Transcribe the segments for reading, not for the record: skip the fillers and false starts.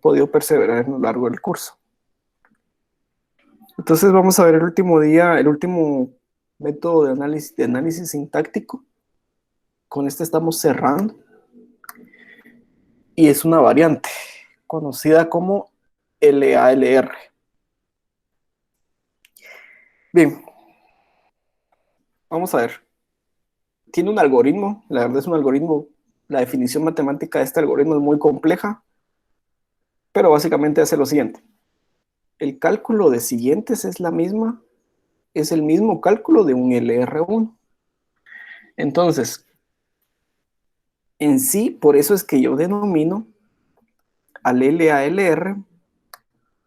podido perseverar a lo largo del curso. Entonces vamos a ver el último método de análisis sintáctico. Con este estamos cerrando. Y es una variante conocida como LALR. Bien, vamos a ver. Tiene un algoritmo, la verdad es un algoritmo, la definición matemática de este algoritmo es muy compleja, pero básicamente hace lo siguiente. El cálculo de siguientes es el mismo cálculo de un LR1. Entonces, en sí, por eso es que yo denomino al LALR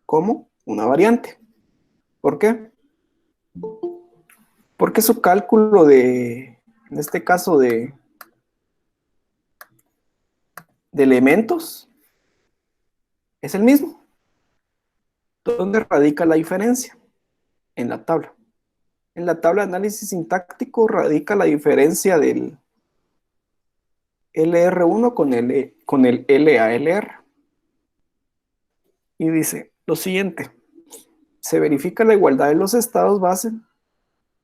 como una variante. ¿Por qué? Porque su cálculo en este caso de elementos es el mismo. ¿Dónde radica la diferencia? En la tabla. En la tabla de análisis sintáctico radica la diferencia del LR1 con el LALR. Y dice lo siguiente. Se verifica la igualdad de los estados base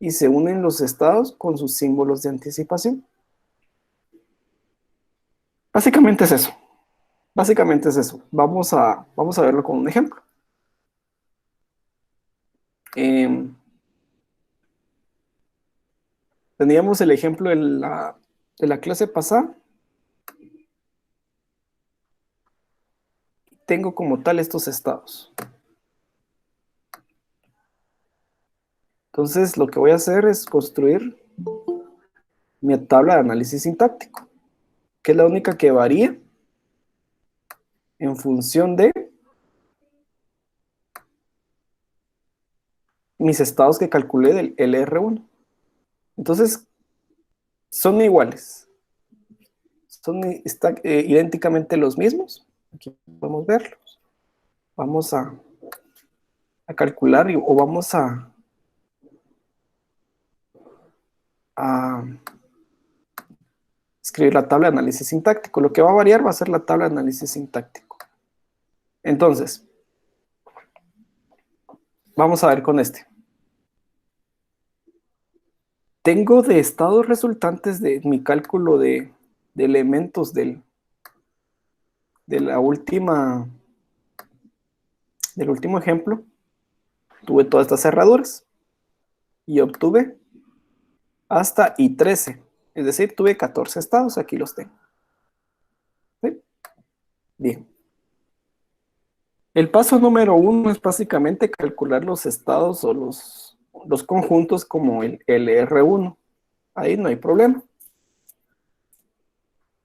y se unen los estados con sus símbolos de anticipación. Básicamente es eso. Básicamente es eso. Vamos a verlo con un ejemplo. Teníamos el ejemplo de la clase pasada. Tengo como tal estos estados. Entonces, lo que voy a hacer es construir mi tabla de análisis sintáctico, que es la única que varía en función de mis estados que calculé del LR1. Entonces, son iguales. Son idénticamente los mismos. Aquí podemos verlos. Vamos a calcular o vamos a escribir la tabla de análisis sintáctico. Lo que va a variar va a ser la tabla de análisis sintáctico. Entonces, vamos a ver con este. Tengo de estados resultantes de mi cálculo de elementos del último ejemplo. Tuve todas estas cerraduras y obtuve hasta I13. Es decir, tuve 14 estados, aquí los tengo. ¿Sí? Bien. El paso número 1 es básicamente calcular los estados o los conjuntos como el LR1. Ahí no hay problema.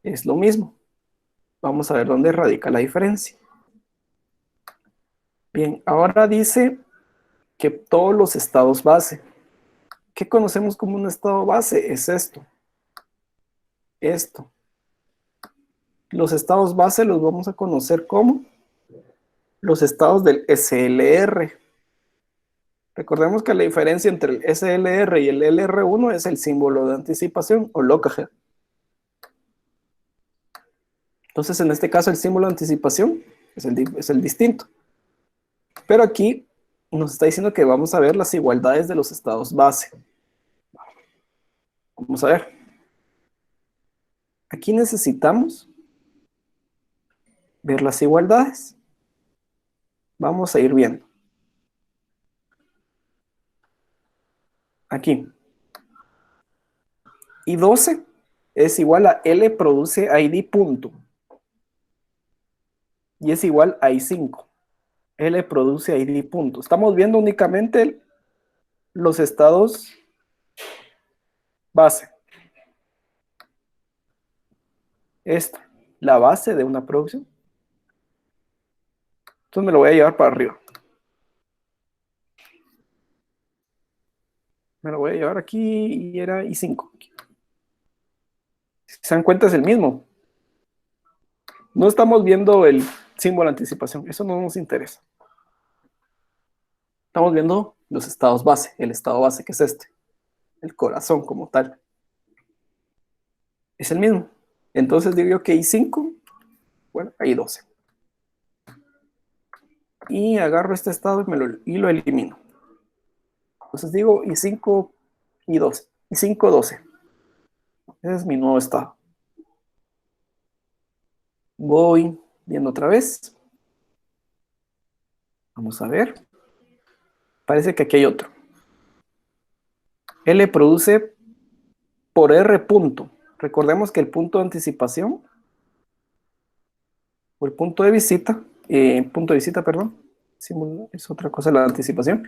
Es lo mismo. Vamos a ver dónde radica la diferencia. Bien, ahora dice que todos los estados base. ¿Qué conocemos como un estado base? Es esto. Esto. Los estados base los vamos a conocer como los estados del SLR. Recordemos que la diferencia entre el SLR y el LR1 es el símbolo de anticipación o localhead. Entonces, en este caso, el símbolo de anticipación es el distinto. Pero aquí nos está diciendo que vamos a ver las igualdades de los estados base. Vamos a ver. Aquí necesitamos ver las igualdades. Vamos a ir viendo. Aquí. I12 es igual a L produce ID punto. Y es igual a I5. L produce ID punto. Estamos viendo únicamente los estados base. Esta, la base de una producción. Entonces me lo voy a llevar para arriba. Me lo voy a llevar aquí y era I5. Si se dan cuenta es el mismo. No estamos viendo el símbolo de anticipación. Eso no nos interesa. Estamos viendo los estados base. El estado base que es este. El corazón como tal. Es el mismo. Entonces digo que I5, bueno, I12. y agarro este estado y lo elimino. Entonces digo I5 y 12. I5, 12. Ese es mi nuevo estado. Voy viendo otra vez. Vamos a ver. Parece que aquí hay otro. L produce por R punto. Recordemos que el punto de anticipación, o el punto de visita, perdón, es otra cosa la anticipación.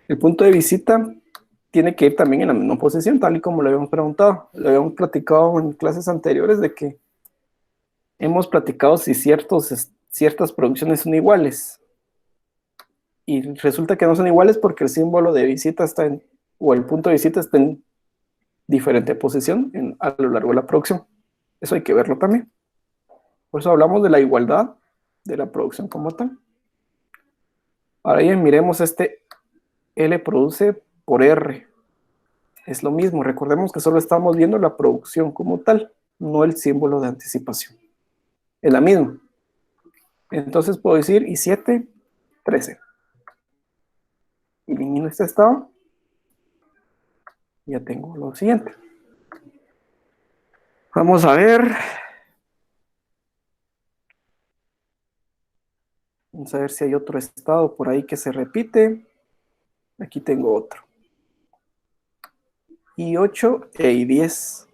El punto de visita tiene que ir también en la misma posición, tal y como lo habíamos preguntado. Lo habíamos platicado en clases anteriores de que hemos platicado si ciertas producciones son iguales. Y resulta que no son iguales porque el símbolo de visita o el punto de visita está en diferente posición a lo largo de la producción. Eso hay que verlo también. Por eso hablamos de la igualdad de la producción como tal. Ahora bien, miremos este L produce por R. Es lo mismo, recordemos que solo estamos viendo la producción como tal, no el símbolo de anticipación. Es la misma. Entonces puedo decir I7, 13. Elimino este estado. Ya tengo lo siguiente. Vamos a ver. Vamos a ver si hay otro estado por ahí que se repite. Aquí tengo otro. I8 e I10.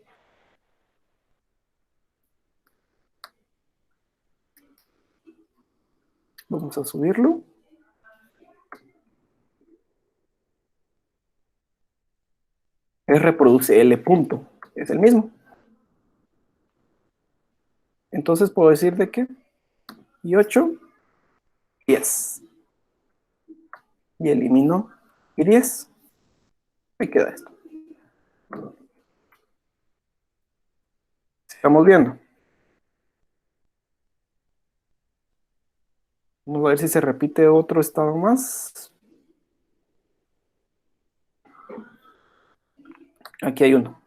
Vamos a subirlo. R produce L punto. Es el mismo. Entonces puedo decir de que I8, 10. Y elimino I10. Me queda esto. Estamos viendo. Vamos a ver si se repite otro estado más. Aquí hay uno.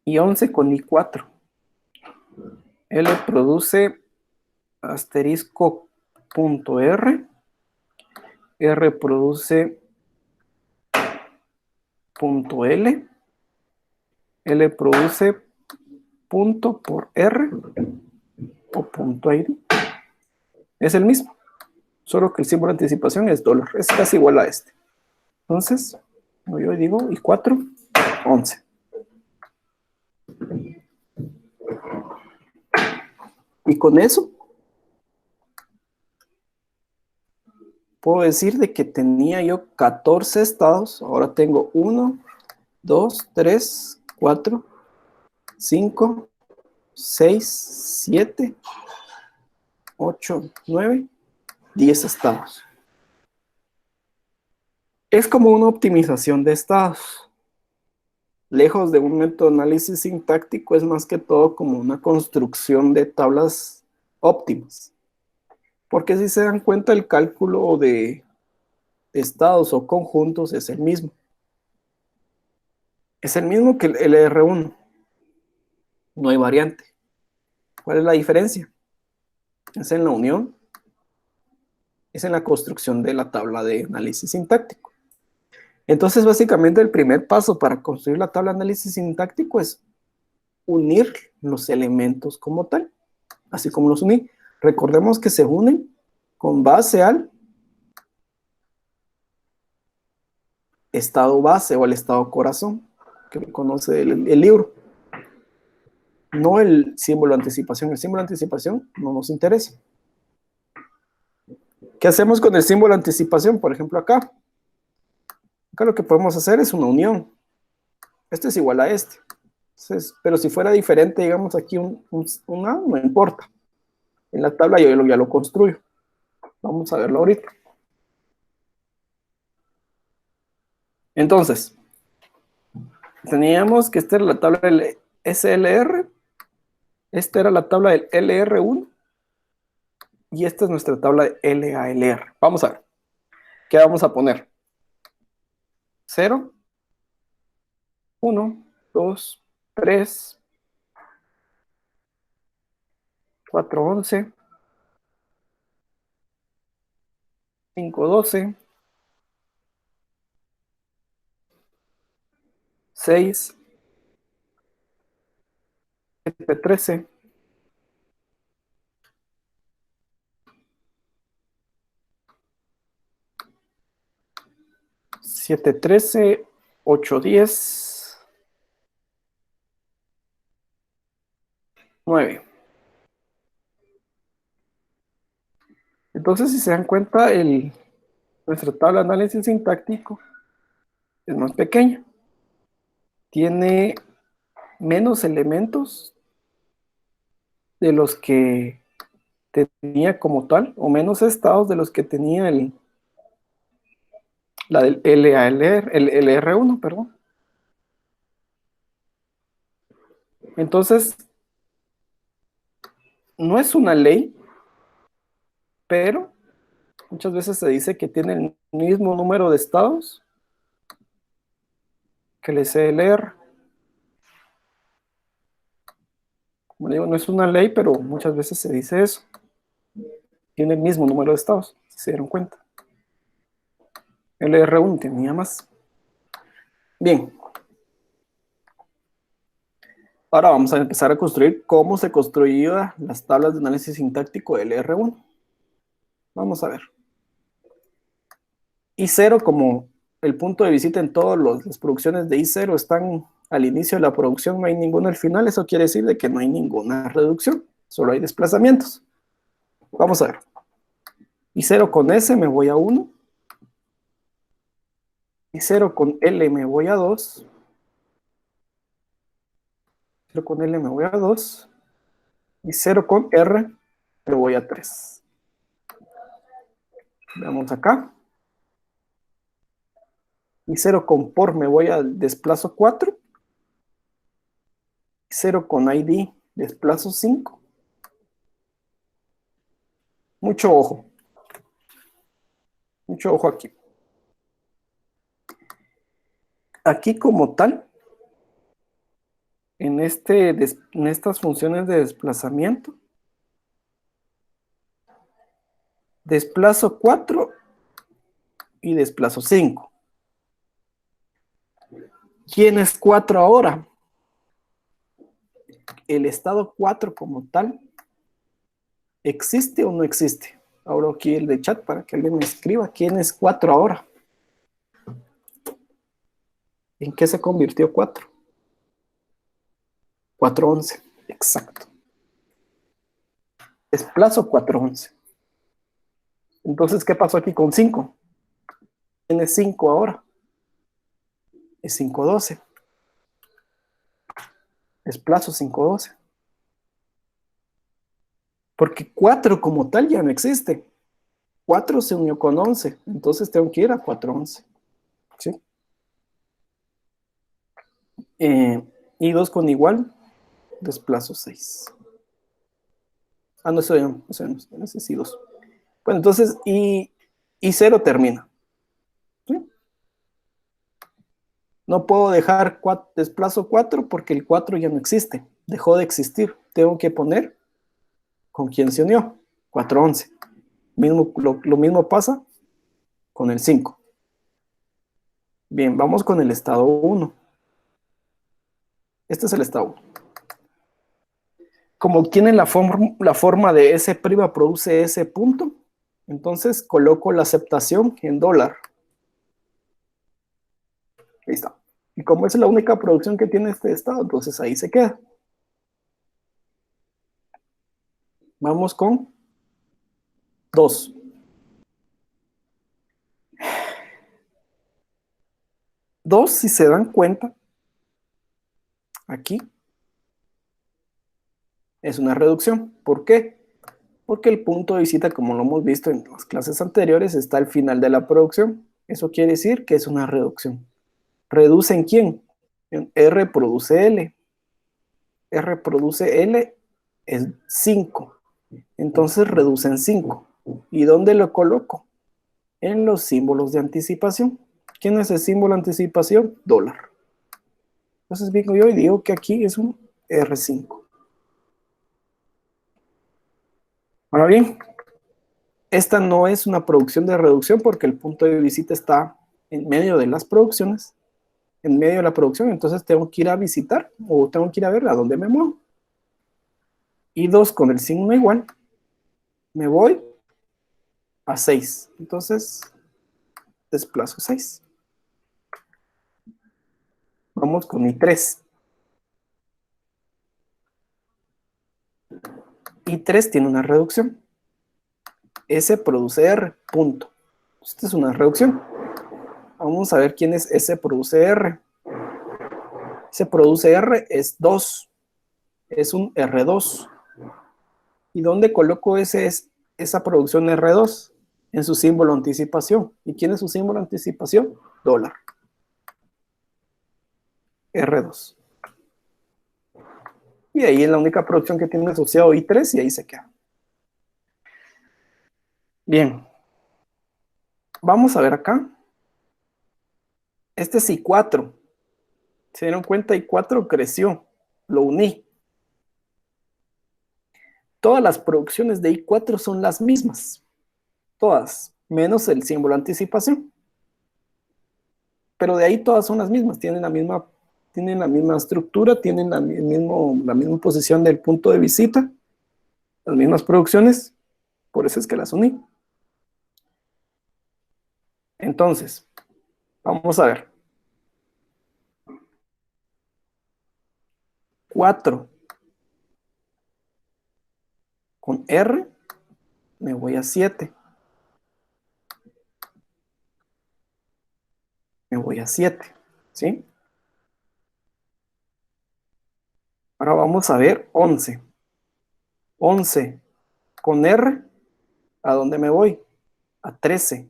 I11 con I4. L produce asterisco punto R. R produce punto L. L produce punto por R o punto ID. Es el mismo, solo que el símbolo de anticipación es dólar. Es casi igual a este. Entonces, yo digo I4, 11. Y con eso puedo decir de que tenía yo 14 estados. Ahora tengo 1, 2, 3, 4, 5, 6, 7, 8, 9, 10 estados. Es como una optimización de estados. Lejos de un método de análisis sintáctico, es más que todo como una construcción de tablas óptimas. Porque si se dan cuenta, el cálculo de estados o conjuntos es el mismo. Es el mismo que el R1. No hay variante. ¿Cuál es la diferencia? Es en la unión, es en la construcción de la tabla de análisis sintáctico. Entonces, básicamente, el primer paso para construir la tabla de análisis sintáctico es unir los elementos como tal, así como los uní. Recordemos que se unen con base al estado base o al estado corazón, que conoce el libro. No el símbolo de anticipación. El símbolo de anticipación no nos interesa. ¿Qué hacemos con el símbolo de anticipación? Por ejemplo, acá. Acá lo que podemos hacer es una unión. Este es igual a este. Entonces, pero si fuera diferente, digamos aquí un A, no importa. En la tabla yo ya lo construyo. Vamos a verlo ahorita. Entonces, teníamos que esta era la tabla del SLR, esta era la tabla del LR1 y esta es nuestra tabla de LALR. Vamos a ver. ¿Qué vamos a poner? 0, 1, 2, 3, 411, 512, 6, 713, 713, 810, 9. Entonces, si se dan cuenta, nuestra tabla de análisis sintáctico es más pequeña. Tiene menos elementos de los que tenía como tal, o menos estados de los que tenía la del el R1, perdón. Entonces, no es una ley, pero muchas veces se dice que tiene el mismo número de estados que el SLR. Como digo, no es una ley, pero muchas veces se dice eso. Tiene el mismo número de estados, si se dieron cuenta. El R1 tenía más. Bien. Ahora vamos a empezar a construir cómo se construían las tablas de análisis sintáctico del R1. Vamos a ver. I0, como el punto de visita en todas las producciones de I0 están al inicio de la producción, no hay ninguna al final, eso quiere decir de que no hay ninguna reducción, solo hay desplazamientos. Vamos a ver. I0 con S me voy a 1. I0 con L me voy a 2. I0 con L me voy a 2. I0 con R me voy a 3. Veamos acá. I0 con por me voy a desplazo 4. I0 con ID desplazo 5. Mucho ojo. Mucho ojo aquí. Aquí como tal, en estas funciones de desplazamiento, desplazo 4 y desplazo 5. ¿Quién es 4 ahora? ¿El estado 4 como tal existe o no existe? Abro aquí el de chat para que alguien me escriba. ¿Quién es 4 ahora? ¿En qué se convirtió 4? 411, exacto. Desplazo 411. Entonces, ¿qué pasó aquí con 5? ¿Quién es 5 ahora? Es 512. Desplazo 512. Porque 4 como tal ya no existe. 4 se unió con 11, entonces tengo que ir a 411. ¿Sí? Y 2 con igual, desplazo 6. Ah, no, eso no, ese es I2. Bueno, entonces I0 termina. ¿Sí? No puedo dejar desplazo 4 porque el 4 ya no existe. Dejó de existir. Tengo que poner con quién se unió. 411. Lo mismo pasa con el 5. Bien, vamos con el estado 1. Este es el estado 1. Como tiene la forma de S' produce S punto, entonces coloco la aceptación en dólar. Ahí está. Y como es la única producción que tiene este estado, entonces ahí se queda. Vamos con 2. 2, si se dan cuenta, aquí es una reducción. ¿Por qué? Porque el punto de visita, como lo hemos visto en las clases anteriores, está al final de la producción. Eso quiere decir que es una reducción. ¿Reduce en quién? En R produce L. R produce L es 5. Entonces reduce en 5. ¿Y dónde lo coloco? En los símbolos de anticipación. ¿Quién es el símbolo de anticipación? Dólar. Entonces vengo yo y digo que aquí es un R5. Ahora bien, esta no es una producción de reducción porque el punto de visita está en medio de las producciones, en medio de la producción, entonces tengo que ir a visitar o tengo que ir a ver a dónde me muevo. Y 2 con el signo igual, me voy a 6. Entonces, desplazo 6. Vamos con I3. I3 tiene una reducción. S produce R, punto. Esta es una reducción. Vamos a ver quién es S produce R. S produce R es 2. Es un R2. ¿Y dónde coloco esa producción R2? En su símbolo anticipación. ¿Y quién es su símbolo anticipación? Dólar. R2. Y ahí es la única producción que tiene asociado I3 y ahí se queda. Bien. Vamos a ver acá. Este es I4. Se dieron cuenta, I4 creció. Lo uní. Todas las producciones de I4 son las mismas. Todas. Menos el símbolo anticipación. Pero de ahí todas son las mismas. Tienen la misma estructura, tienen la misma posición del punto de visita, las mismas producciones, por eso es que las uní. Entonces, vamos a ver. 4 con R, me voy a 7. Me voy a 7, ¿sí? Ahora vamos a ver 11. 11 con R, ¿a dónde me voy? A 13.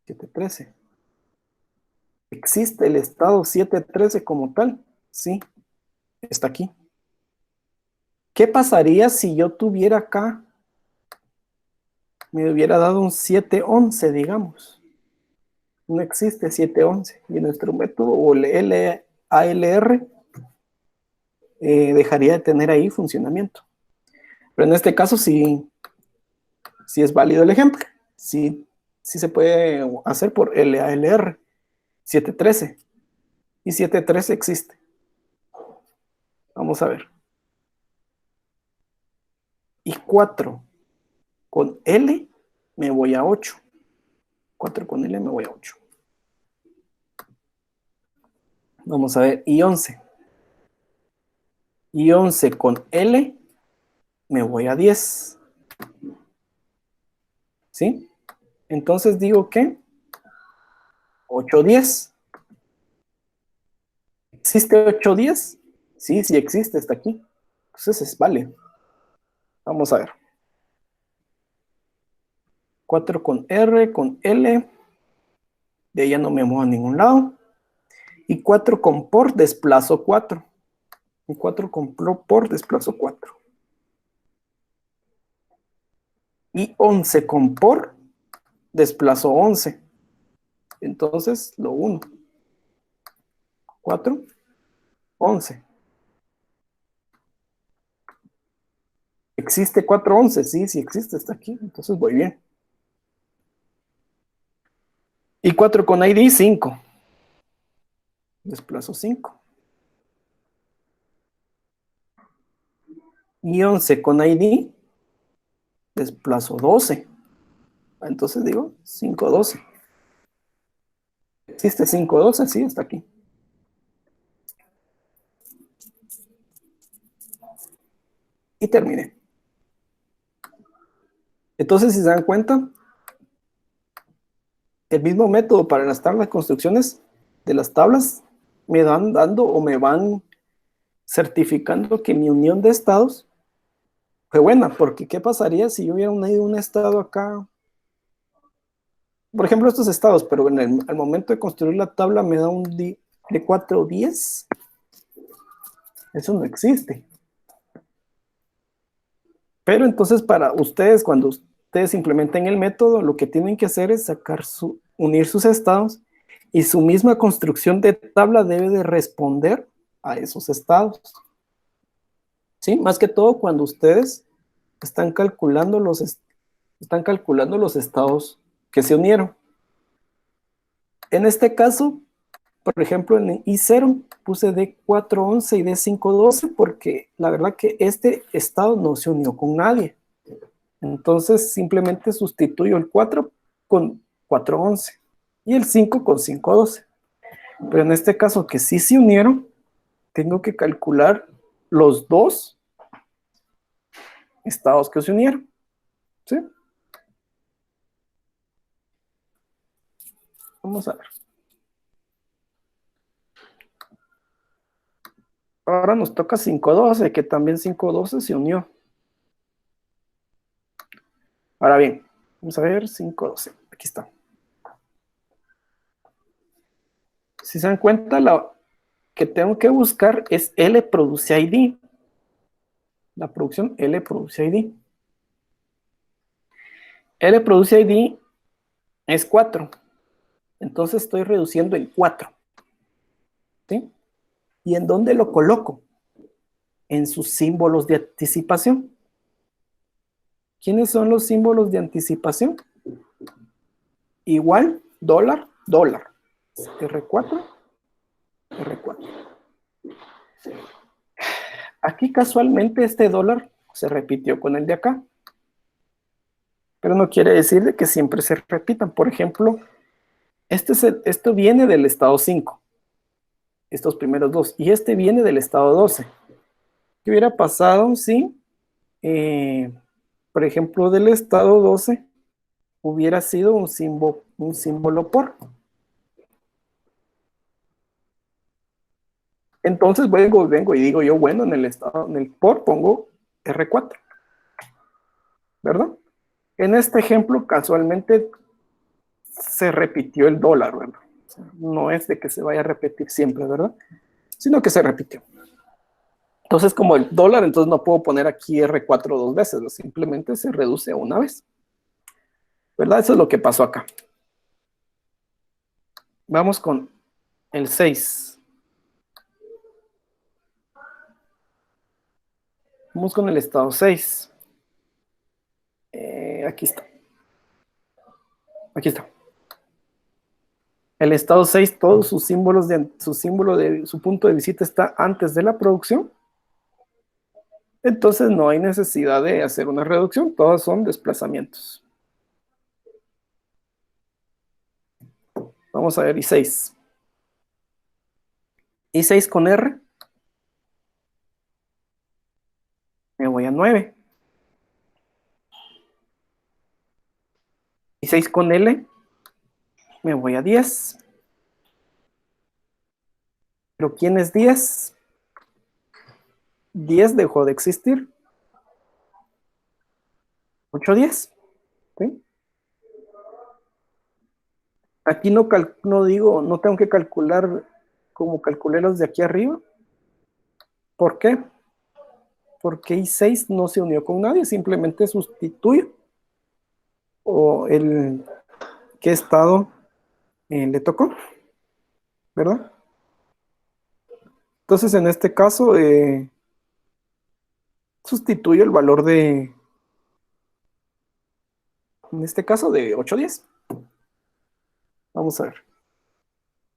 713. ¿Existe el estado 713 como tal? Sí, está aquí. ¿Qué pasaría si yo tuviera acá, me hubiera dado un 711, digamos? No existe 711. Y nuestro método, o el ALR, dejaría de tener ahí funcionamiento. Pero en este caso sí es válido el ejemplo. Sí se puede hacer por LALR 713. Y 713 existe. Vamos a ver. Y 4 con L me voy a 8. 4 con L me voy a 8. Vamos a ver. Y 11. Y 11 con L me voy a 10. ¿Sí? Entonces digo que 8, 10. ¿Existe 8, 10? Sí, sí existe, está aquí. Entonces vale. Vamos a ver. 4 con R, con L. De ella no me muevo a ningún lado. Y 4 con por desplazo 4. Y 4 con por desplazo 4. Y 11 con por desplazo 11. Entonces lo 1. 4, 11. ¿Existe 4, 11? Sí, sí existe, está aquí. Entonces voy bien. Y 4 con ID, 5. Desplazo 5. Y 11 con ID, desplazo 12. Entonces digo 5, 12. ¿Existe 5, 12? Sí, está aquí. Y terminé. Entonces, si se dan cuenta, el mismo método para las tablas de construcciones de las tablas me dan dando o me van certificando que mi unión de estados fue buena, porque ¿qué pasaría si yo hubiera unido un estado acá? Por ejemplo, estos estados, pero al momento de construir la tabla me da un de 4, 10. Eso no existe. Pero entonces para ustedes, cuando ustedes implementen el método, lo que tienen que hacer es unir sus estados y su misma construcción de tabla debe de responder a esos estados. ¿Sí? Más que todo cuando ustedes están calculando los estados que se unieron. En este caso, por ejemplo, en I0 puse D411 y D512 porque la verdad que este estado no se unió con nadie. Entonces simplemente sustituyo el 4 con 411 y el 5 con 512. Pero en este caso que sí se unieron, tengo que calcular los dos estados que se unieron. ¿Sí? Vamos a ver. Ahora nos toca 512, que también 512 se unió. Ahora bien, vamos a ver 512. Aquí está. Si se dan cuenta, la que tengo que buscar es L produce ID. La producción L produce ID. L produce ID es 4. Entonces estoy reduciendo el 4. ¿Sí? ¿Y en dónde lo coloco? En sus símbolos de anticipación. ¿Quiénes son los símbolos de anticipación? Igual, dólar, dólar. R4, R4. Aquí casualmente este dólar se repitió con el de acá. Pero no quiere decir de que siempre se repitan. Por ejemplo, esto viene del estado 5. Estos primeros dos. Y este viene del estado 12. ¿Qué hubiera pasado si, por ejemplo, del estado 12 hubiera sido un símbolo por? Entonces vengo y digo yo, bueno, en el por pongo R4, ¿verdad? En este ejemplo, casualmente se repitió el dólar, ¿verdad? O sea, no es de que se vaya a repetir siempre, ¿verdad? Sino que se repitió. Entonces, como el dólar, entonces no puedo poner aquí R4 dos veces, simplemente se reduce una vez. ¿Verdad? Eso es lo que pasó acá. Vamos con el 6. Vamos con el estado 6. Aquí está. Aquí está. El estado 6, todos sus símbolos su punto de visita está antes de la producción. Entonces no hay necesidad de hacer una reducción, todos son desplazamientos. Vamos a ver I6. I6 con R, me voy a 9. I6 con L, me voy a 10. ¿Pero quién es 10? 10 dejó de existir. 8, 10. ¿Sí? Aquí no digo, no tengo que calcular como calculé los de aquí arriba. ¿Por qué? Porque I6 no se unió con nadie, simplemente sustituye o el qué estado le tocó, ¿verdad? Entonces en este caso sustituyo el valor en este caso de 8, 10. Vamos a ver.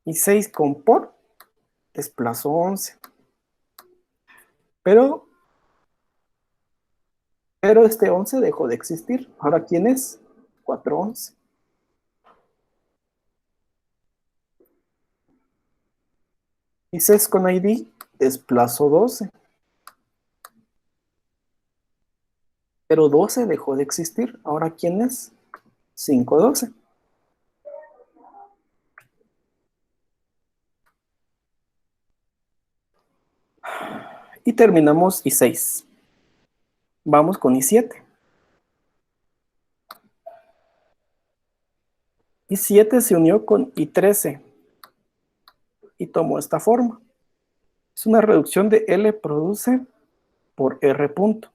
I6 con por desplazo 11. Pero este 11 dejó de existir. Ahora, ¿quién es? 4, 11. I6 con ID, desplazo 12. Pero 12 dejó de existir. Ahora, ¿quién es? 5, 12. Y terminamos I6. Vamos con I7. I7 se unió con I13 y tomó esta forma. Es una reducción de L produce por R punto.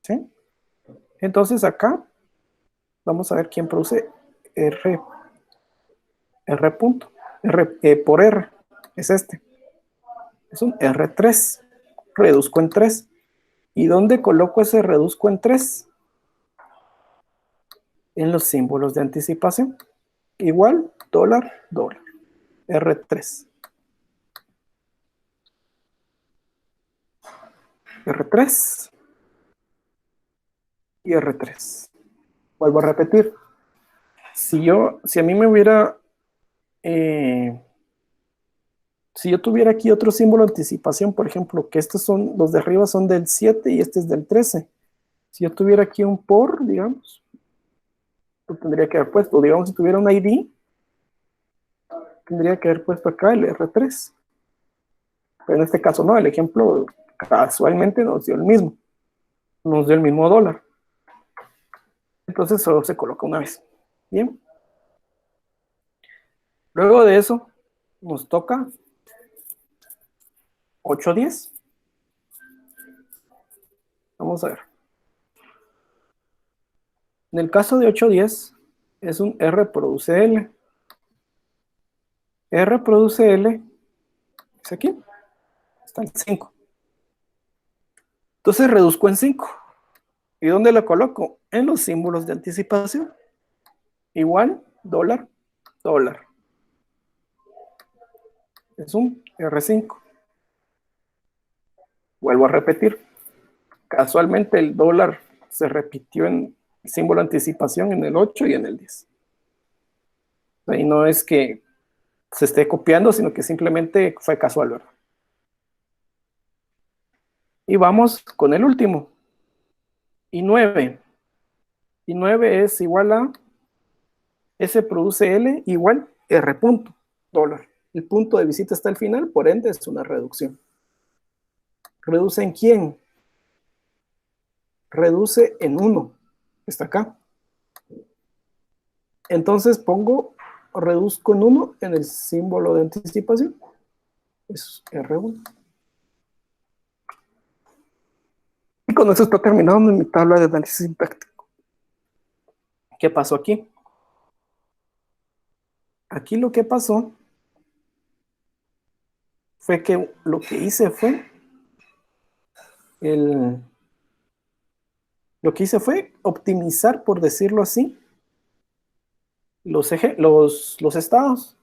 ¿Sí? Entonces acá vamos a ver quién produce R punto, por R, es este. Es un R3, reduzco en 3. ¿Y dónde coloco ese reduzco en 3? En los símbolos de anticipación. Igual, dólar, dólar, R3. R3 y R3. Vuelvo a repetir. Si a mí me hubiera, si yo tuviera aquí otro símbolo de anticipación, por ejemplo, que estos son, los de arriba son del 7 y este es del 13. Si yo tuviera aquí un por, digamos, lo tendría que haber puesto, digamos, si tuviera un ID, tendría que haber puesto acá el R3. Pero en este caso no, el ejemplo casualmente nos dio el mismo, nos dio el mismo dólar. Entonces solo se coloca una vez. Bien. Luego de eso, nos toca 8.10. Vamos a ver. En el caso de 8.10, es un R produce L. R produce L, es aquí, está el 5. Entonces reduzco en 5. ¿Y dónde lo coloco? En los símbolos de anticipación. Igual, dólar, dólar. Es un R5. Vuelvo a repetir. Casualmente el dólar se repitió en símbolo de anticipación en el 8 y en el 10. Y no es que se esté copiando, sino que simplemente fue casual, ¿verdad? Y vamos con el último. Y 9. Y 9 es igual a S produce L igual R punto, dólar. El punto de visita está al final, por ende es una reducción. ¿Reduce en quién? Reduce en 1. Está acá. Entonces reduzco en 1 en el símbolo de anticipación. Es R1. Y con eso está terminado mi tabla de análisis sintáctico. ¿Qué pasó aquí? Aquí lo que pasó fue que lo que hice fue optimizar, por decirlo así, los estados.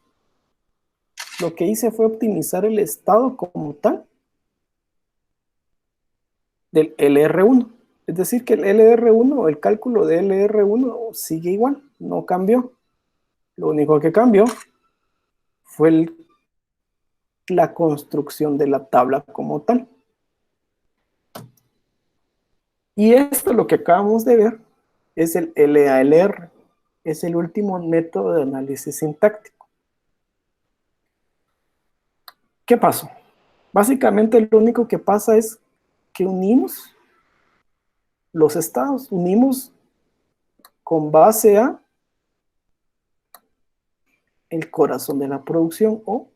Lo que hice fue optimizar el estado como tal del LR1. Es decir, que el LR1, el cálculo de LR1 sigue igual, no cambió. Lo único que cambió fue la construcción de la tabla como tal. Y esto, lo que acabamos de ver, es el LALR. Es el último método de análisis sintáctico. ¿Qué pasó? Básicamente lo único que pasa es que unimos los estados, unimos con base a el corazón de la producción o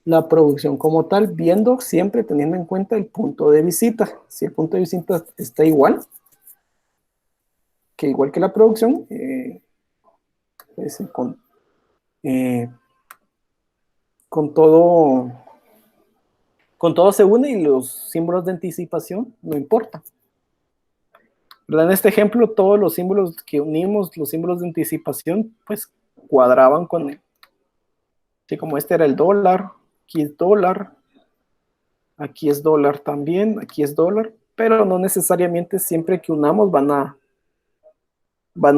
la producción como tal, viendo siempre teniendo en cuenta el punto de visita. Si el punto de visita está igual que la producción, pues, con todo se une y los símbolos de anticipación no importa. ¿Verdad? En este ejemplo, todos los símbolos que unimos, los símbolos de anticipación, pues cuadraban con él. Así como este era el dólar, aquí es dólar, aquí es dólar también, aquí es dólar, pero no necesariamente siempre que unamos van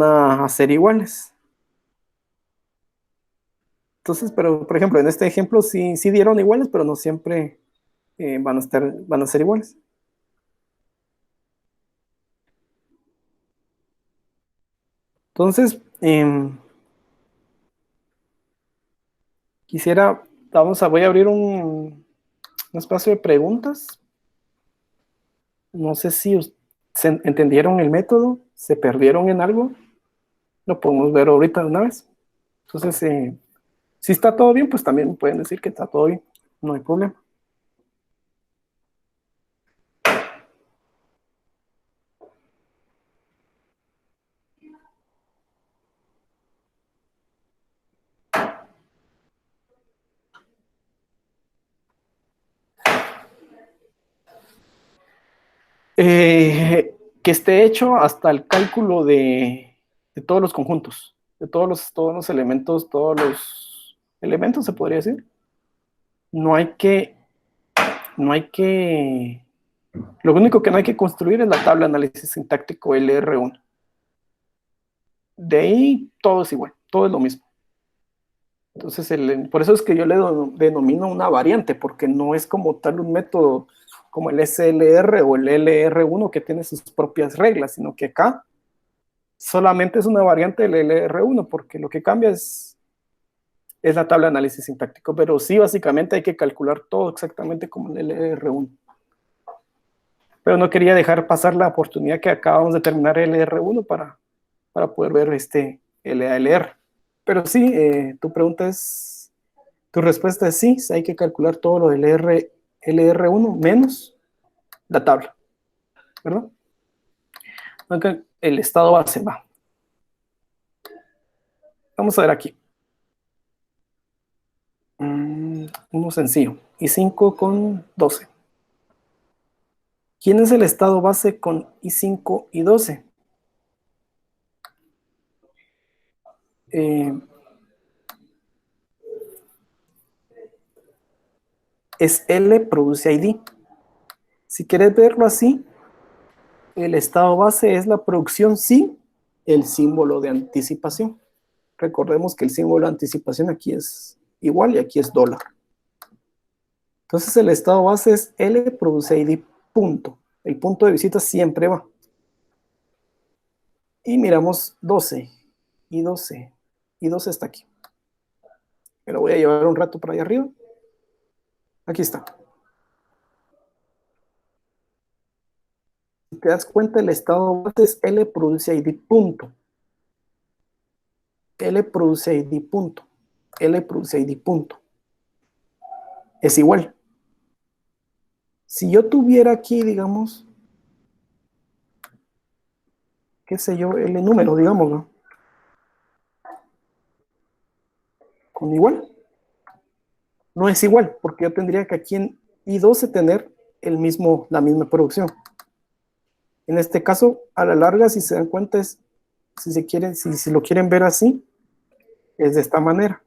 a ser iguales. Entonces, pero por ejemplo, en este ejemplo sí dieron iguales, pero no siempre van a ser iguales. Entonces, voy a abrir un espacio de preguntas. No sé si se entendieron el método, se perdieron en algo, lo podemos ver ahorita de una vez. Entonces, si está todo bien, pues también pueden decir que está todo bien, no hay problema. Que esté hecho hasta el cálculo de todos los conjuntos, de todos los elementos, se podría decir. No hay que, no hay que, lo único que no hay que construir es la tabla de análisis sintáctico LR1. De ahí todo es igual, todo es lo mismo. Entonces, por eso es que yo le denomino una variante, porque no es como tal un método como el SLR o el LR1 que tiene sus propias reglas, sino que acá solamente es una variante del LR1, porque lo que cambia es la tabla de análisis sintáctico, pero sí, básicamente hay que calcular todo exactamente como el LR1. Pero no quería dejar pasar la oportunidad que acabamos de terminar el LR1 para poder ver este LALR. Pero sí, tu respuesta es sí, hay que calcular todo lo del LR1 menos la tabla, ¿verdad? Aunque el estado base va. Vamos a ver aquí. Uno sencillo. I5 con 12. ¿Quién es el estado base con I5 y 12? Eh, es L produce ID. Si quieres verlo así, el estado base es la producción sin el símbolo de anticipación. Recordemos que el símbolo de anticipación aquí es igual y aquí es dólar. Entonces el estado base es L produce ID punto. El punto de visita siempre va. Y miramos 12 y 12 y 12 está aquí. Me lo voy a llevar un rato para allá arriba. Aquí está. Si te das cuenta, el estado base es L produce ID punto. L produce ID punto. L produce ID punto. Es igual. Si yo tuviera aquí, digamos, qué sé yo, el número, digamos, ¿no? Con igual. No es igual, porque yo tendría que aquí en I12 tener la misma producción. En este caso, a la larga, si se dan cuenta, si lo quieren ver así, es de esta manera.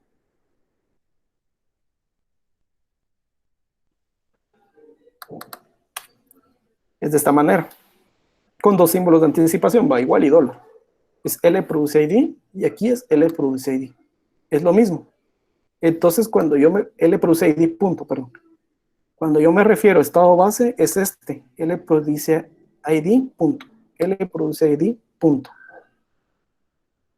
Es de esta manera. Con dos símbolos de anticipación, va igual y dólar. Es L produce ID y aquí es L produce ID. Es lo mismo. Entonces, L produce ID punto, perdón. Cuando yo me refiero a estado base, es este. L produce ID punto. L produce ID punto.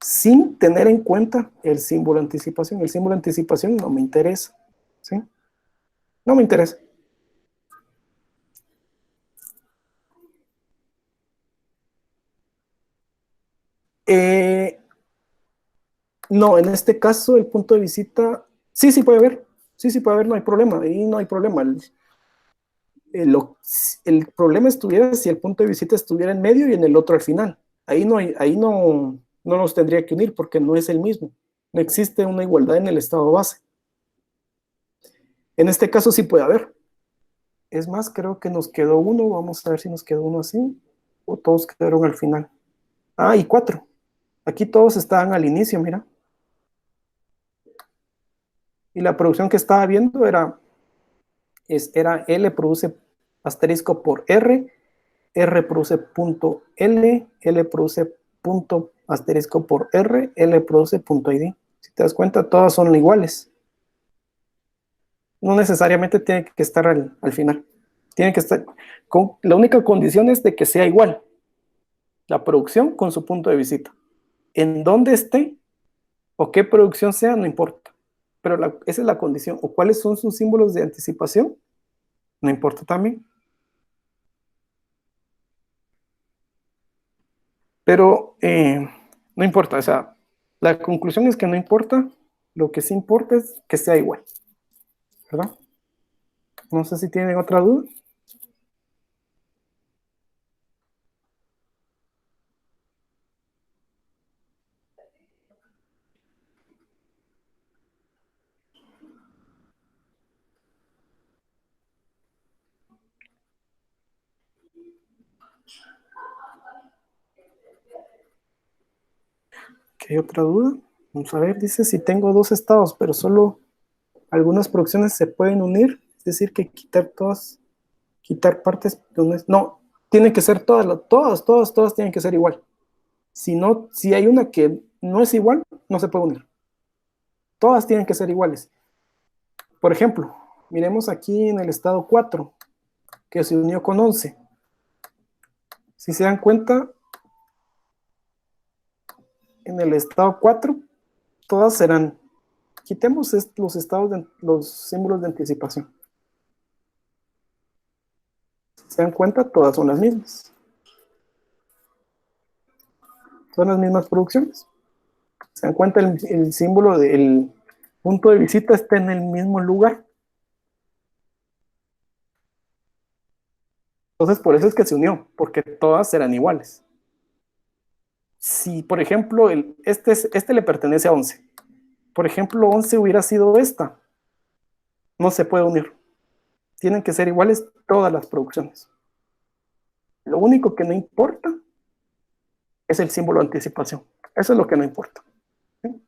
Sin tener en cuenta el símbolo de anticipación. El símbolo de anticipación no me interesa. ¿Sí? No me interesa. Eh, no, en este caso el punto de visita, sí, sí puede haber. Sí, sí puede haber, no hay problema. Ahí no hay problema. El problema estuviera si el punto de visita estuviera en medio y en el otro al final. Ahí no nos tendría que unir porque no es el mismo. No existe una igualdad en el estado base. En este caso sí puede haber. Es más, creo que nos quedó uno. Vamos a ver si nos quedó uno así. O todos quedaron al final. Ah, y cuatro. Aquí todos estaban al inicio, mira. Y la producción que estaba viendo era L produce asterisco por R produce punto L produce punto asterisco por L produce punto ID. Si te das cuenta, todas son iguales. No necesariamente tiene que estar al final. Tiene que estar, la única condición es de que sea igual la producción con su punto de visita. En dónde esté o qué producción sea, no importa. Pero esa es la condición. O cuáles son sus símbolos de anticipación, no importa también. Pero no importa, o sea, la conclusión es que no importa, lo que sí importa es que sea igual, ¿verdad? No sé si tienen otra duda. ¿Qué otra duda? Vamos a ver, dice si tengo dos estados, pero solo algunas producciones se pueden unir, es decir, que quitar todas, quitar partes, no, tienen que ser todas tienen que ser igual. Si no, si hay una que no es igual, no se puede unir. Todas tienen que ser iguales. Por ejemplo, miremos aquí en el estado 4, que se unió con 11. Si se dan cuenta, en el estado 4, todas serán, quitemos los estados los símbolos de anticipación. Si se dan cuenta, todas son las mismas. Son las mismas producciones. Se dan cuenta, el símbolo del punto de visita está en el mismo lugar. Entonces, por eso es que se unió, porque todas eran iguales. Si, por ejemplo, este le pertenece a 11. Por ejemplo, 11 hubiera sido esta. No se puede unir. Tienen que ser iguales todas las producciones. Lo único que no importa es el símbolo de anticipación. Eso es lo que no importa. ¿Sí?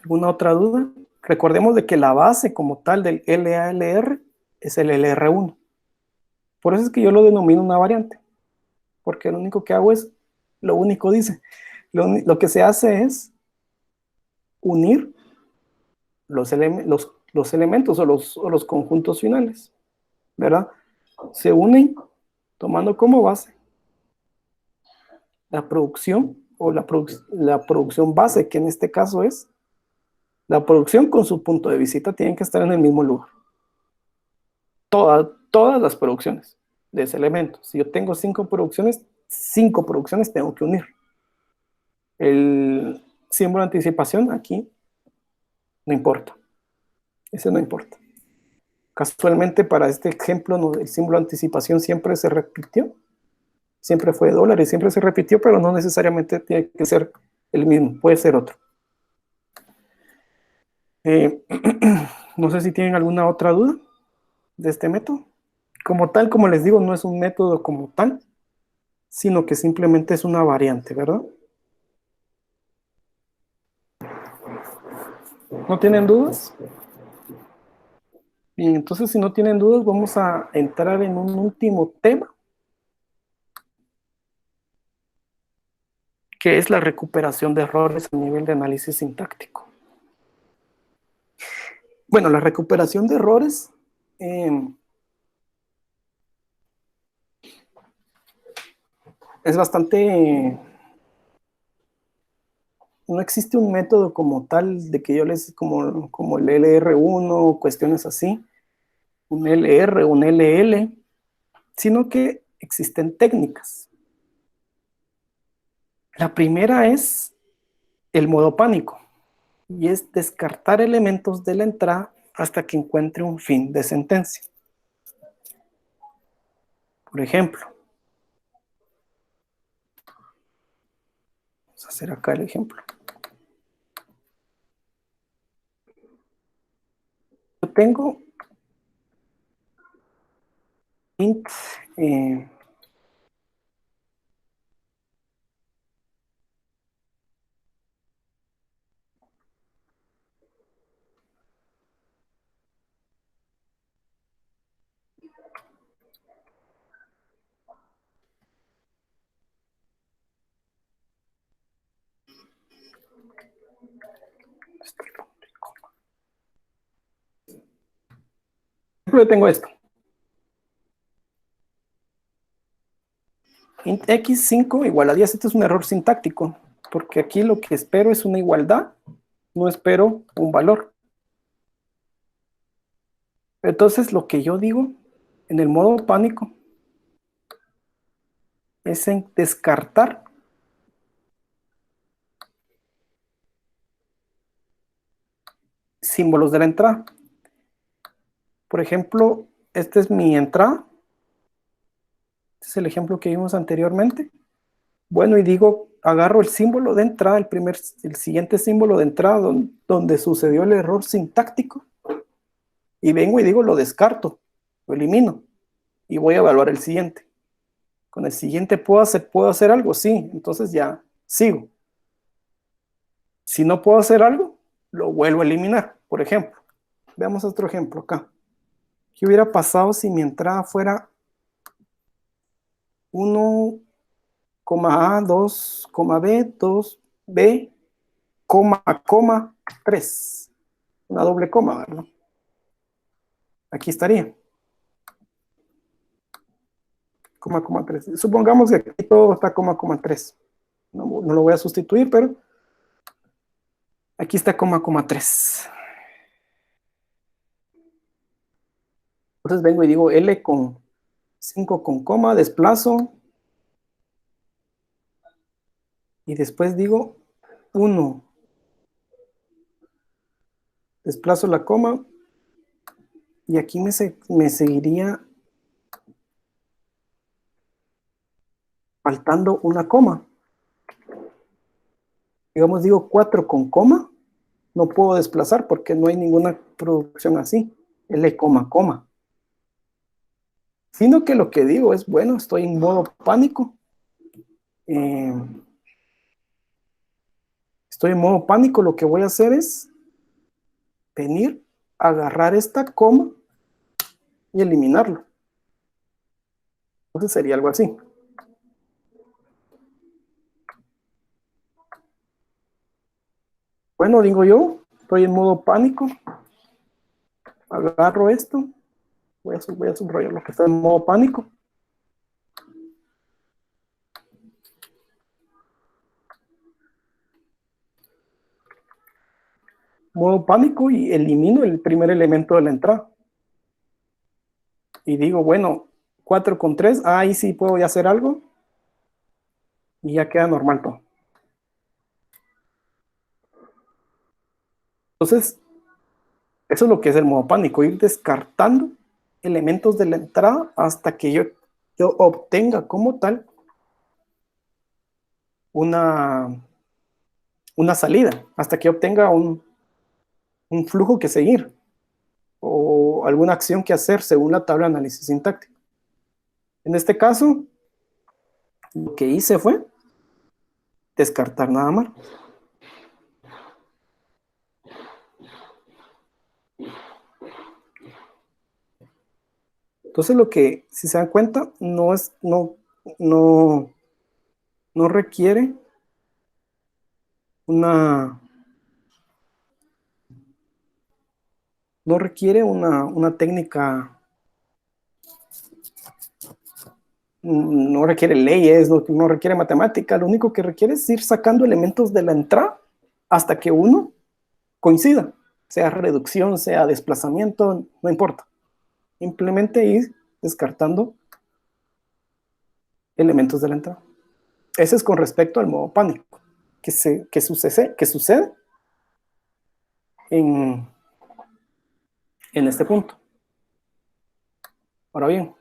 ¿Alguna otra duda? Recordemos de que la base como tal del LALR es el LR1. Por eso es que yo lo denomino una variante. Porque lo único que hago es, lo único dice, lo que se hace es unir los elementos o los conjuntos finales, ¿verdad? Se unen tomando como base la producción o la producción base, que en este caso es la producción con su punto de visita, tienen que estar en el mismo lugar. Todas las producciones de ese elemento. Si yo tengo 5 producciones tengo que unir. El símbolo de anticipación aquí no importa. Ese no importa. Casualmente para este ejemplo el símbolo de anticipación siempre se repitió. Siempre fue dólar y siempre se repitió, pero no necesariamente tiene que ser el mismo, puede ser otro. No sé si tienen alguna otra duda de este método. Como tal, como les digo, no es un método como tal, sino que simplemente es una variante, ¿verdad? ¿No tienen dudas? Bien, entonces si no tienen dudas, vamos a entrar en un último tema, que es la recuperación de errores a nivel de análisis sintáctico. Bueno, la recuperación de errores es bastante... No existe un método como tal de que yo les, como el LR1, cuestiones así, un LR, un LL, sino que existen técnicas. La primera es el modo pánico, y es descartar elementos de la entrada hasta que encuentre un fin de sentencia. Por ejemplo, vamos a hacer acá el ejemplo. Yo tengo int yo tengo esto. Int x5 igual a 10, este es un error sintáctico, porque aquí lo que espero es una igualdad, no espero un valor. Entonces lo que yo digo en el modo pánico es en descartar símbolos de la entrada. Por ejemplo, esta es mi entrada. Este es el ejemplo que vimos anteriormente. Bueno, y digo, agarro el símbolo de entrada, el siguiente símbolo de entrada donde sucedió el error sintáctico, y vengo y digo, lo descarto, lo elimino. y voy a evaluar el siguiente. Con el siguiente puedo hacer algo, sí, entonces ya sigo. Si no puedo hacer algo, lo vuelvo a eliminar. Por ejemplo, veamos otro ejemplo acá. ¿Qué hubiera pasado si mi entrada fuera 1, A, 2, B, 2B, coma, 3? Una doble coma, ¿verdad? Aquí estaría. Coma 3. Supongamos que aquí todo está coma 3. No lo voy a sustituir, pero aquí está coma 3. Entonces vengo y digo L con 5 con coma, desplazo. Y después digo 1. Desplazo la coma. Y aquí me seguiría faltando una coma. Digamos, digo 4 con coma. No puedo desplazar porque no hay ninguna producción así. L, coma. Sino que lo que digo es, bueno, estoy en modo pánico. Estoy en modo pánico. Lo que voy a hacer es venir, agarrar esta coma y eliminarlo. Entonces sería algo así. Bueno, digo yo, estoy en modo pánico. Agarro esto. Voy a subrayar lo que está en modo pánico. Modo pánico y elimino el primer elemento de la entrada. Y digo, bueno, 4 con 3, ahí sí puedo ya hacer algo. Y ya queda normal todo. Entonces, eso es lo que es el modo pánico, ir descartando elementos de la entrada hasta que yo obtenga como tal una salida, hasta que obtenga un flujo que seguir o alguna acción que hacer según la tabla de análisis sintáctico. En este caso, lo que hice fue descartar nada más. Entonces lo que, si se dan cuenta, no requiere una técnica, no requiere leyes, no requiere matemática, lo único que requiere es ir sacando elementos de la entrada hasta que uno coincida, sea reducción, sea desplazamiento, no importa. Simplemente ir descartando elementos de la entrada. Ese es con respecto al modo pánico, que sucede en este punto. Ahora bien,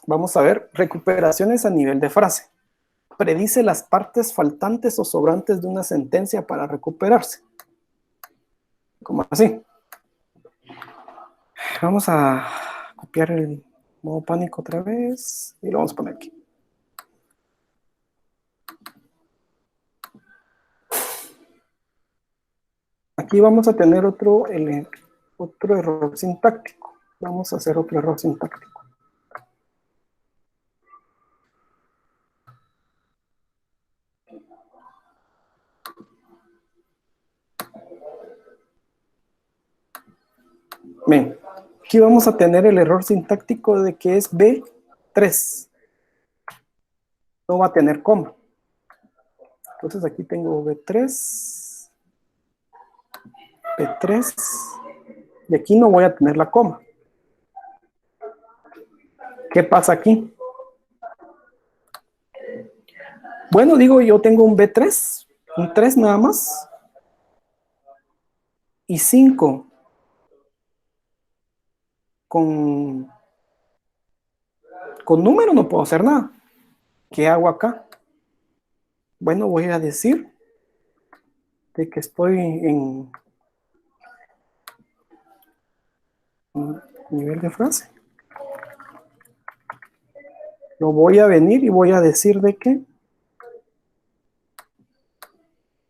vamos a ver recuperaciones a nivel de frase. Predice las partes faltantes o sobrantes de una sentencia para recuperarse. ¿Cómo así? Vamos a copiar el modo pánico otra vez y lo vamos a poner aquí. Aquí vamos a tener otro error sintáctico. Vamos a hacer otro error sintáctico. Bien, aquí vamos a tener el error sintáctico de que es B3. No va a tener coma. Entonces aquí tengo B3, B3, y aquí no voy a tener la coma. ¿Qué pasa aquí? Bueno, digo, yo tengo un B3, un 3 nada más, y 5 con número no puedo hacer nada. ¿Qué hago acá? Bueno, voy a decir de que estoy en nivel de frase. Lo voy a venir y voy a decir de que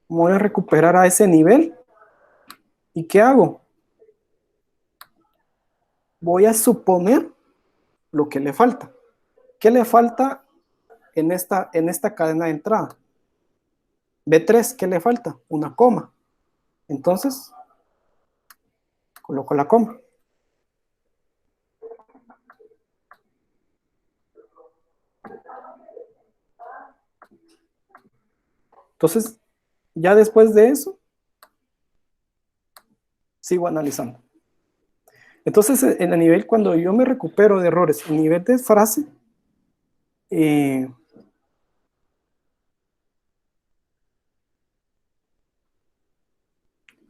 voy a recuperar a ese nivel. ¿Y qué hago? Voy a suponer lo que le falta. ¿Qué le falta en esta cadena de entrada? B3, ¿qué le falta? Una coma. Entonces, coloco la coma. Entonces, ya después de eso, sigo analizando. Entonces, en el nivel, cuando yo me recupero de errores, en nivel de frase,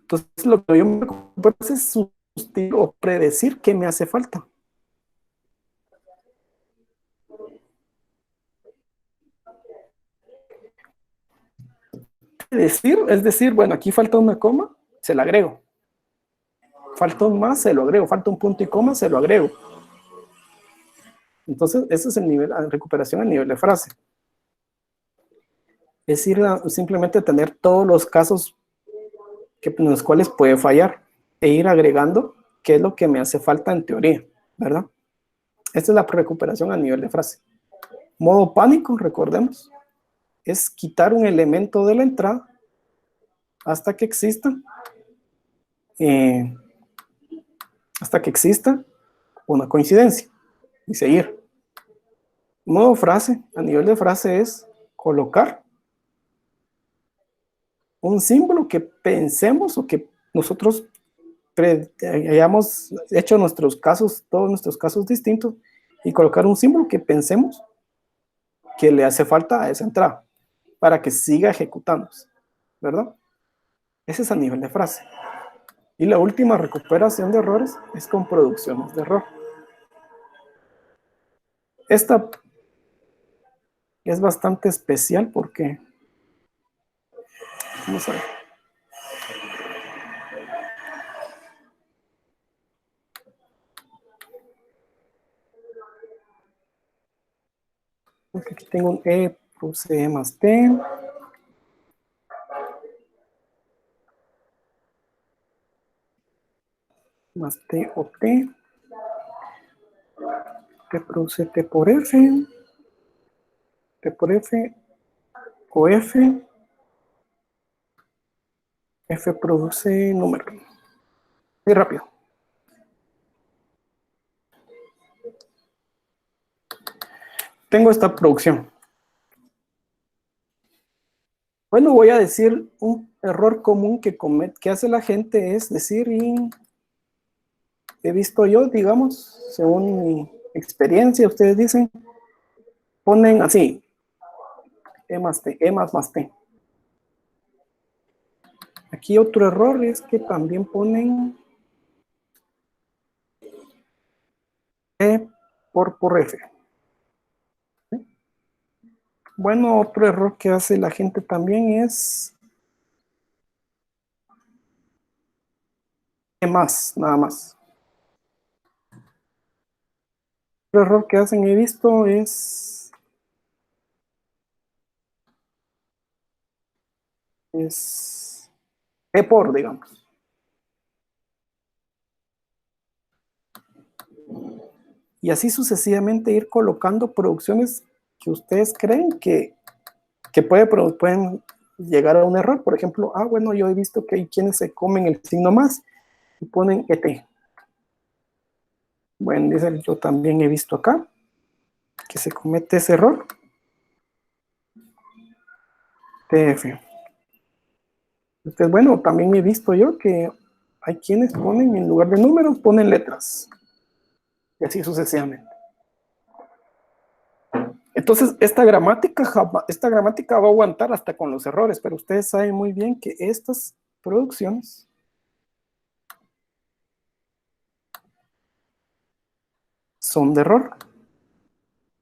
entonces lo que yo me recupero es sustituir o predecir qué me hace falta. Predecir, es decir, bueno, aquí falta una coma, se la agrego. Falta un más, se lo agrego. Falta un punto y coma, se lo agrego. Entonces, ese es el nivel de recuperación a nivel de frase. Es ir a simplemente tener todos los casos en los cuales puede fallar e ir agregando qué es lo que me hace falta en teoría, ¿verdad? Esta es la recuperación a nivel de frase. Modo pánico, recordemos, es quitar un elemento de la entrada hasta que exista, eh, hasta que exista una coincidencia y seguir. Modo frase, a nivel de frase, es colocar un símbolo que pensemos o que nosotros hayamos hecho nuestros casos, todos nuestros casos distintos, y colocar un símbolo que pensemos que le hace falta a esa entrada para que siga ejecutándose, ¿verdad? Ese es a nivel de frase. Y la última recuperación de errores es con producciones de error. Esta es bastante especial porque, vamos a ver, aquí tengo un E, puse E más T, más T o T, T produce T por F, T por F o F, F produce número. Muy rápido. Tengo esta producción. Bueno, voy a decir un error común que hace la gente es decir, y he visto yo, digamos, según mi experiencia, ustedes dicen, ponen así, E más T, E más T. Aquí otro error es que también ponen E por F. Bueno, otro error que hace la gente también es E más, nada más. Otro error que hacen, he visto, es E por, digamos. Y así sucesivamente ir colocando producciones que ustedes creen que pueden llegar a un error. Por ejemplo, bueno, yo he visto que hay quienes se comen el signo más y ponen ET. Bueno, dice, yo también he visto acá que se comete ese error. TF. Entonces, bueno, también he visto yo que hay quienes ponen, en lugar de números, ponen letras. Y así sucesivamente. Entonces, esta gramática va a aguantar hasta con los errores, pero ustedes saben muy bien que estas producciones son de error.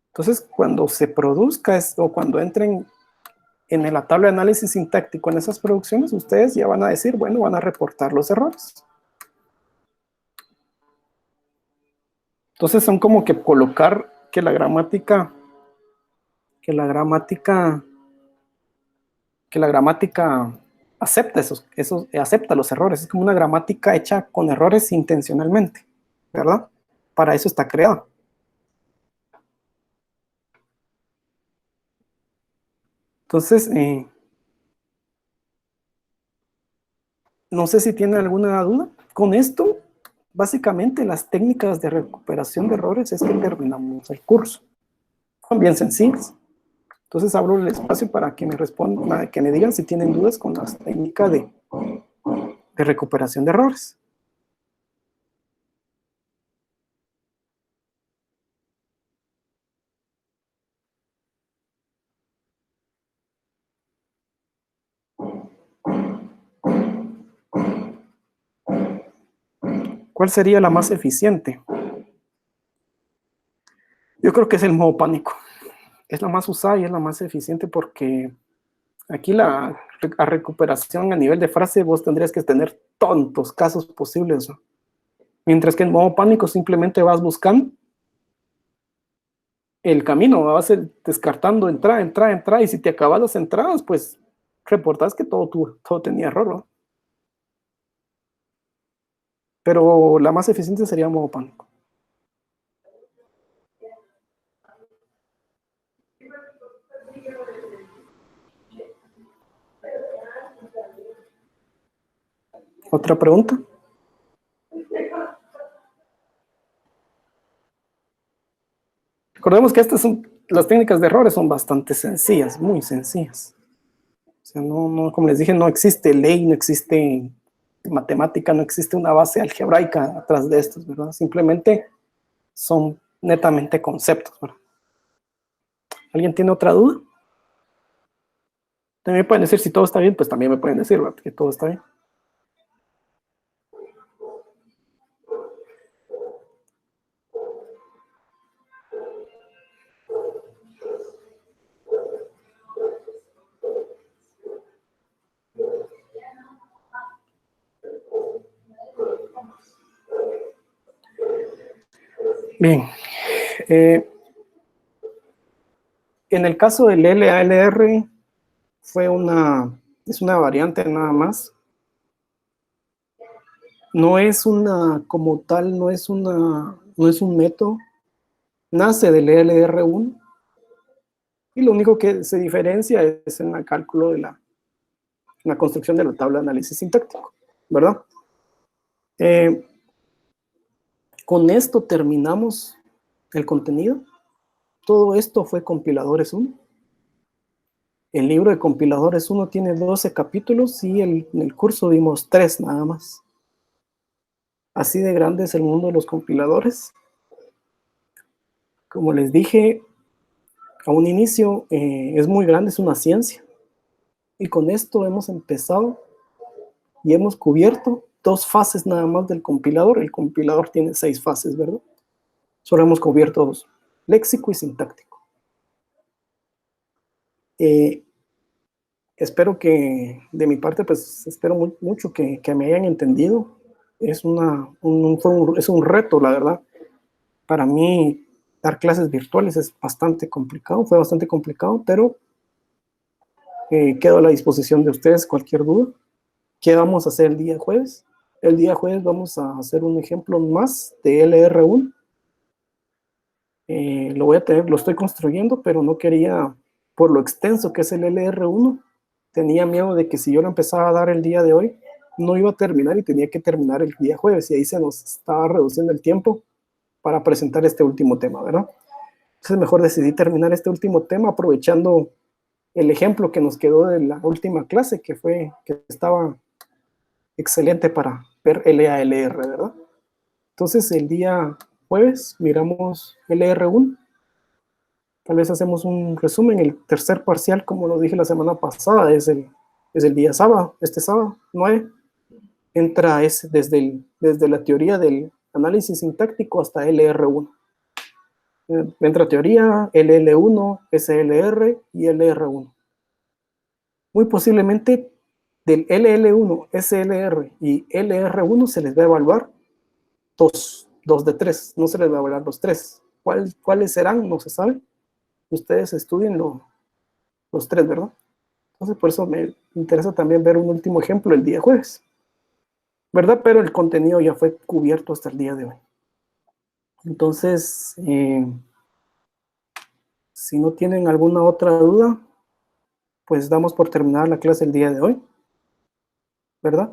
Entonces, cuando se produzca o cuando entren en la tabla de análisis sintáctico en esas producciones, ustedes ya van a decir, bueno, van a reportar los errores. Entonces son como que colocar que la gramática que la gramática acepta acepta los errores. Es como una gramática hecha con errores intencionalmente, ¿verdad? Para eso está creada. Entonces, no sé si tienen alguna duda. Con esto, básicamente las técnicas de recuperación de errores es que terminamos el curso. Son bien sencillas. Entonces abro el espacio para que me respondan, que me digan si tienen dudas con las técnicas de recuperación de errores. ¿Cuál sería la más eficiente? Yo creo que es el modo pánico. Es la más usada y es la más eficiente porque aquí la recuperación a nivel de frase vos tendrías que tener tontos casos posibles, ¿no? Mientras que en modo pánico simplemente vas buscando el camino, vas descartando entrada, y si te acabas las entradas, pues reportas que todo tenía error, ¿no? Pero la más eficiente sería modo pánico. ¿Otra pregunta? Recordemos que las técnicas de errores son bastante sencillas, muy sencillas. O sea, como les dije, no existe ley, no existe matemática, no existe una base algebraica atrás de estos, ¿verdad? Simplemente son netamente conceptos, ¿verdad? ¿Alguien tiene otra duda? También pueden decir si todo está bien, pues también me pueden decir, ¿verdad? Que todo está bien. Bien. En el caso del LALR, es una variante nada más. No es como tal, no es un método. Nace del LR1 y lo único que se diferencia es en el cálculo de la construcción de la tabla de análisis sintáctico, ¿verdad? Con esto terminamos el contenido. Todo esto fue Compiladores 1. El libro de Compiladores 1 tiene 12 capítulos y en el curso vimos 3 nada más. Así de grande es el mundo de los compiladores. Como les dije a un inicio, es muy grande, es una ciencia. Y con esto hemos empezado y hemos cubierto 2 fases nada más del compilador. El compilador tiene 6 fases, ¿verdad? Solo hemos cubierto 2, léxico y sintáctico. Espero que, de mi parte, pues espero mucho que me hayan entendido. Es un reto, la verdad. Para mí, dar clases virtuales es bastante complicado, fue bastante complicado, pero quedo a la disposición de ustedes cualquier duda. ¿Qué vamos a hacer el día jueves? El día jueves vamos a hacer un ejemplo más de LR1. Lo estoy construyendo, pero no quería, por lo extenso que es el LR1, tenía miedo de que si yo lo empezaba a dar el día de hoy, no iba a terminar y tenía que terminar el día jueves, y ahí se nos estaba reduciendo el tiempo para presentar este último tema, ¿verdad? Entonces mejor decidí terminar este último tema aprovechando el ejemplo que nos quedó de la última clase, que estaba excelente para ver LALR, ¿verdad? Entonces el día jueves miramos LR1, tal vez hacemos un resumen. El tercer parcial, como lo dije la semana pasada, es el día sábado, este sábado, 9. Entra desde la teoría del análisis sintáctico hasta LR1. Entra teoría, LL1, SLR y LR1. Muy posiblemente del LL1, SLR y LR1 se les va a evaluar dos de tres, no se les va a evaluar los tres. ¿Cuáles serán? No se sabe. ustedes estudien los tres, ¿verdad? Entonces, por eso me interesa también ver un último ejemplo el día jueves, ¿verdad? Pero el contenido ya fue cubierto hasta el día de hoy. Entonces, si no tienen alguna otra duda, pues damos por terminada la clase el día de hoy, ¿verdad?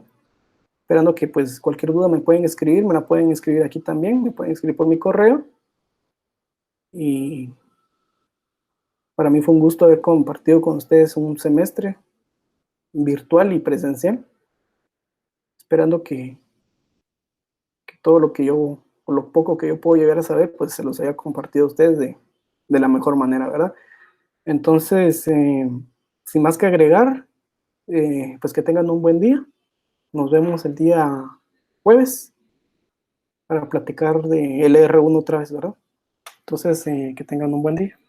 Esperando que pues cualquier duda me pueden escribir, me la pueden escribir aquí también, me pueden escribir por mi correo. Y para mí fue un gusto haber compartido con ustedes un semestre virtual y presencial, esperando que todo lo que yo, o lo poco que yo puedo llegar a saber, pues se los haya compartido a ustedes de la mejor manera, ¿verdad? Entonces, sin más que agregar, pues que tengan un buen día. Nos vemos el día jueves para platicar de LR1 otra vez, ¿verdad? Entonces, que tengan un buen día.